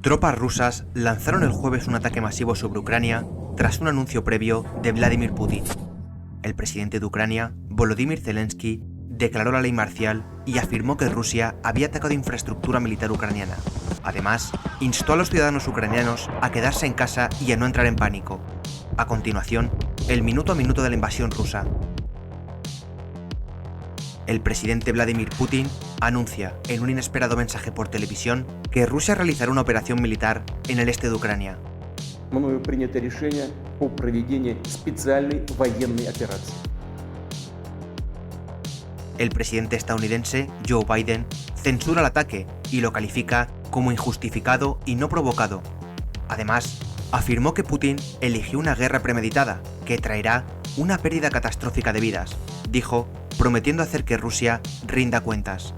Tropas rusas lanzaron el jueves un ataque masivo sobre Ucrania tras un anuncio previo de Vladimir Putin. El presidente de Ucrania, Volodymyr Zelensky, declaró la ley marcial y afirmó que Rusia había atacado infraestructura militar ucraniana. Además, instó a los ciudadanos ucranianos a quedarse en casa y a no entrar en pánico. A continuación, el minuto a minuto de la invasión rusa. El presidente Vladimir Putin anuncia en un inesperado mensaje por televisión que Rusia realizará una operación militar en el este de Ucrania. Мною принято решение о проведении специальной военной операции. El presidente estadounidense, Joe Biden, censura el ataque y lo califica como injustificado y no provocado. Además, afirmó que Putin eligió una guerra premeditada que traerá una pérdida catastrófica de vidas, dijo, prometiendo hacer que Rusia rinda cuentas.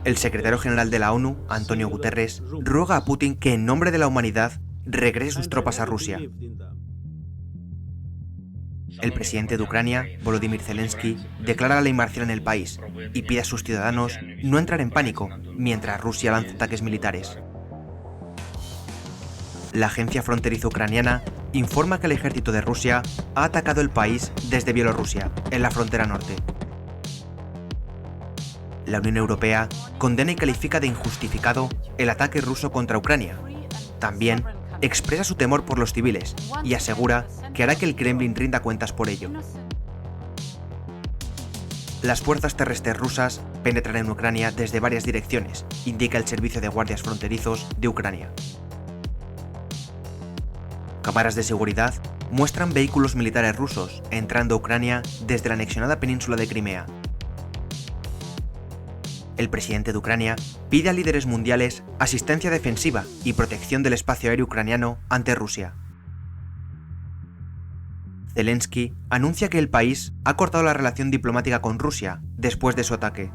El secretario general de la ONU, Antonio Guterres, ruega a Putin que en nombre de la humanidad regrese sus tropas a Rusia. El presidente de Ucrania, Volodymyr Zelensky, declara la ley marcial en el país y pide a sus ciudadanos no entrar en pánico mientras Rusia lanza ataques militares. La agencia fronteriza ucraniana informa que el ejército de Rusia ha atacado el país desde Bielorrusia, en la frontera norte. La Unión Europea condena y califica de injustificado el ataque ruso contra Ucrania. También expresa su temor por los civiles y asegura que hará que el Kremlin rinda cuentas por ello. Las fuerzas terrestres rusas penetran en Ucrania desde varias direcciones, indica el Servicio de Guardias Fronterizos de Ucrania. Cámaras de seguridad muestran vehículos militares rusos entrando a Ucrania desde la anexionada península de Crimea. El presidente de Ucrania pide a líderes mundiales asistencia defensiva y protección del espacio aéreo ucraniano ante Rusia. Zelensky anuncia que el país ha cortado la relación diplomática con Rusia después de su ataque.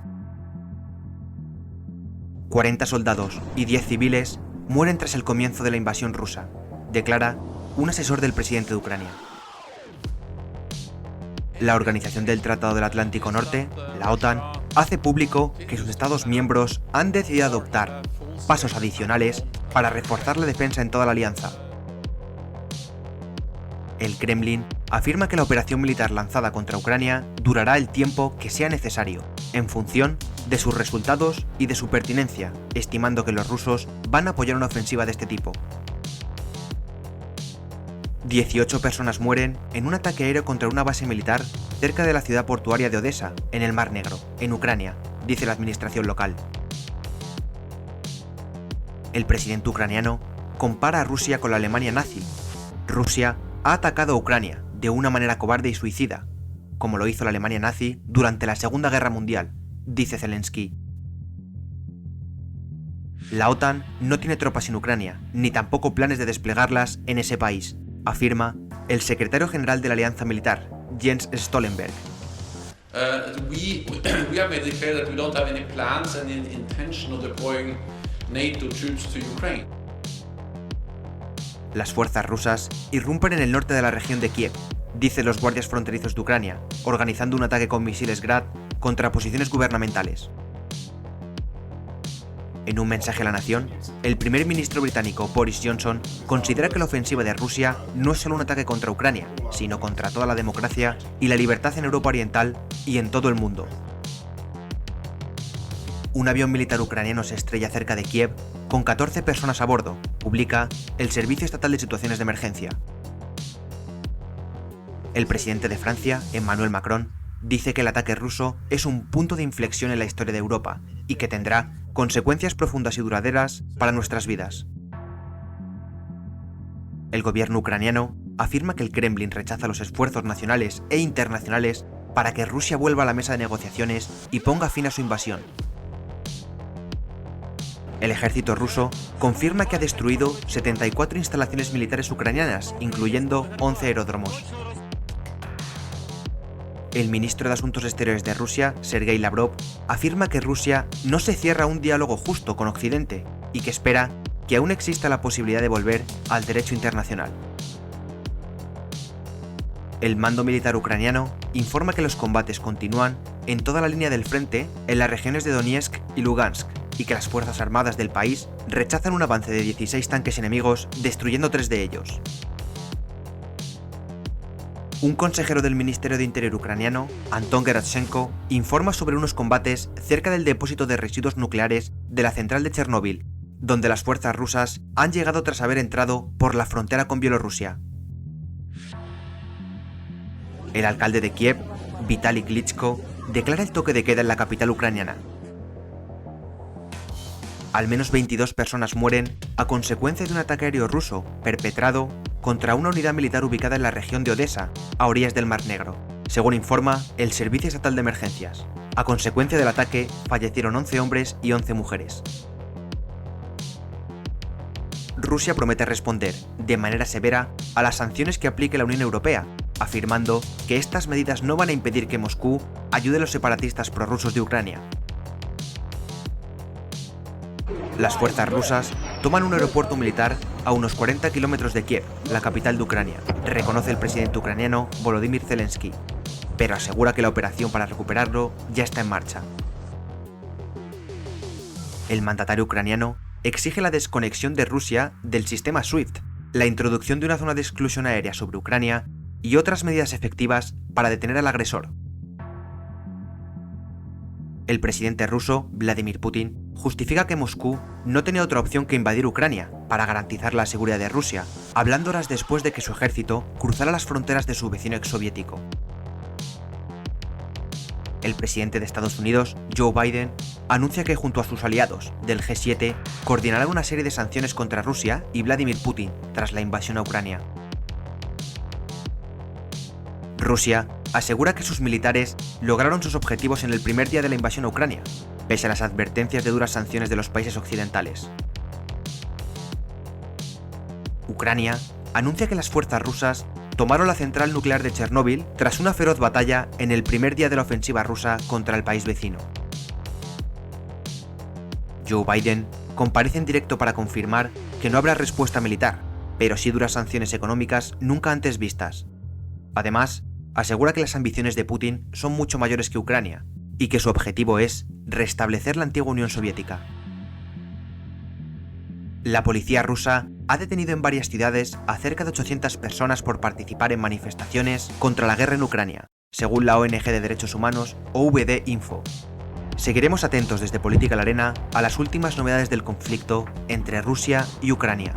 40 soldados y 10 civiles mueren tras el comienzo de la invasión rusa, declara un asesor del presidente de Ucrania. La Organización del Tratado del Atlántico Norte, la OTAN, hace público que sus Estados miembros han decidido adoptar pasos adicionales para reforzar la defensa en toda la alianza. El Kremlin afirma que la operación militar lanzada contra Ucrania durará el tiempo que sea necesario, en función de sus resultados y de su pertinencia, estimando que los rusos van a apoyar una ofensiva de este tipo. 18 personas mueren en un ataque aéreo contra una base militar cerca de la ciudad portuaria de Odesa, en el Mar Negro, en Ucrania, dice la administración local. El presidente ucraniano compara a Rusia con la Alemania nazi. Rusia ha atacado a Ucrania de una manera cobarde y suicida, como lo hizo la Alemania nazi durante la Segunda Guerra Mundial, dice Zelensky. La OTAN no tiene tropas en Ucrania, ni tampoco planes de desplegarlas en ese país, afirma el secretario general de la Alianza Militar, Jens Stoltenberg. We have made it clear that we don't have any plans and intention of deploying NATO troops to Ukraine. Las fuerzas rusas irrumpen en el norte de la región de Kiev, dicen los guardias fronterizos de Ucrania, organizando un ataque con misiles Grad contra posiciones gubernamentales. En un mensaje a la nación, el primer ministro británico Boris Johnson considera que la ofensiva de Rusia no es solo un ataque contra Ucrania, sino contra toda la democracia y la libertad en Europa Oriental y en todo el mundo. Un avión militar ucraniano se estrella cerca de Kiev con 14 personas a bordo, publica el Servicio Estatal de Situaciones de Emergencia. El presidente de Francia, Emmanuel Macron, dice que el ataque ruso es un punto de inflexión en la historia de Europa y que tendrá consecuencias profundas y duraderas para nuestras vidas. El gobierno ucraniano afirma que el Kremlin rechaza los esfuerzos nacionales e internacionales para que Rusia vuelva a la mesa de negociaciones y ponga fin a su invasión. El ejército ruso confirma que ha destruido 74 instalaciones militares ucranianas, incluyendo 11 aeródromos. El ministro de Asuntos Exteriores de Rusia, Sergei Lavrov, afirma que Rusia no se cierra a un diálogo justo con Occidente y que espera que aún exista la posibilidad de volver al derecho internacional. El mando militar ucraniano informa que los combates continúan en toda la línea del frente en las regiones de Donetsk y Lugansk, y que las fuerzas armadas del país rechazan un avance de 16 tanques enemigos, destruyendo 3 de ellos. Un consejero del Ministerio de Interior ucraniano, Anton Gerashchenko, informa sobre unos combates cerca del depósito de residuos nucleares de la central de Chernóbil, donde las fuerzas rusas han llegado tras haber entrado por la frontera con Bielorrusia. El alcalde de Kiev, Vitaly Klitschko, declara el toque de queda en la capital ucraniana. Al menos 22 personas mueren a consecuencia de un ataque aéreo ruso perpetrado contra una unidad militar ubicada en la región de Odessa, a orillas del Mar Negro, según informa el Servicio Estatal de Emergencias. A consecuencia del ataque, fallecieron 11 hombres y 11 mujeres. Rusia promete responder de manera severa a las sanciones que aplique la Unión Europea, afirmando que estas medidas no van a impedir que Moscú ayude a los separatistas prorrusos de Ucrania. Las fuerzas rusas toman un aeropuerto militar a unos 40 kilómetros de Kiev, la capital de Ucrania, reconoce el presidente ucraniano Volodymyr Zelensky, pero asegura que la operación para recuperarlo ya está en marcha. El mandatario ucraniano exige la desconexión de Rusia del sistema SWIFT, la introducción de una zona de exclusión aérea sobre Ucrania y otras medidas efectivas para detener al agresor. El presidente ruso, Vladimir Putin, justifica que Moscú no tenía otra opción que invadir Ucrania para garantizar la seguridad de Rusia, hablando horas después de que su ejército cruzara las fronteras de su vecino exsoviético. El presidente de Estados Unidos, Joe Biden, anuncia que junto a sus aliados del G7 coordinarán una serie de sanciones contra Rusia y Vladimir Putin tras la invasión a Ucrania. Rusia asegura que sus militares lograron sus objetivos en el primer día de la invasión a Ucrania, pese a las advertencias de duras sanciones de los países occidentales. Ucrania anuncia que las fuerzas rusas tomaron la central nuclear de Chernóbil tras una feroz batalla en el primer día de la ofensiva rusa contra el país vecino. Joe Biden comparece en directo para confirmar que no habrá respuesta militar, pero sí duras sanciones económicas nunca antes vistas. Además, asegura que las ambiciones de Putin son mucho mayores que Ucrania y que su objetivo es restablecer la antigua Unión Soviética. La policía rusa ha detenido en varias ciudades a cerca de 800 personas por participar en manifestaciones contra la guerra en Ucrania, según la ONG de Derechos Humanos OVD Info. Seguiremos atentos desde Política La Arena a las últimas novedades del conflicto entre Rusia y Ucrania.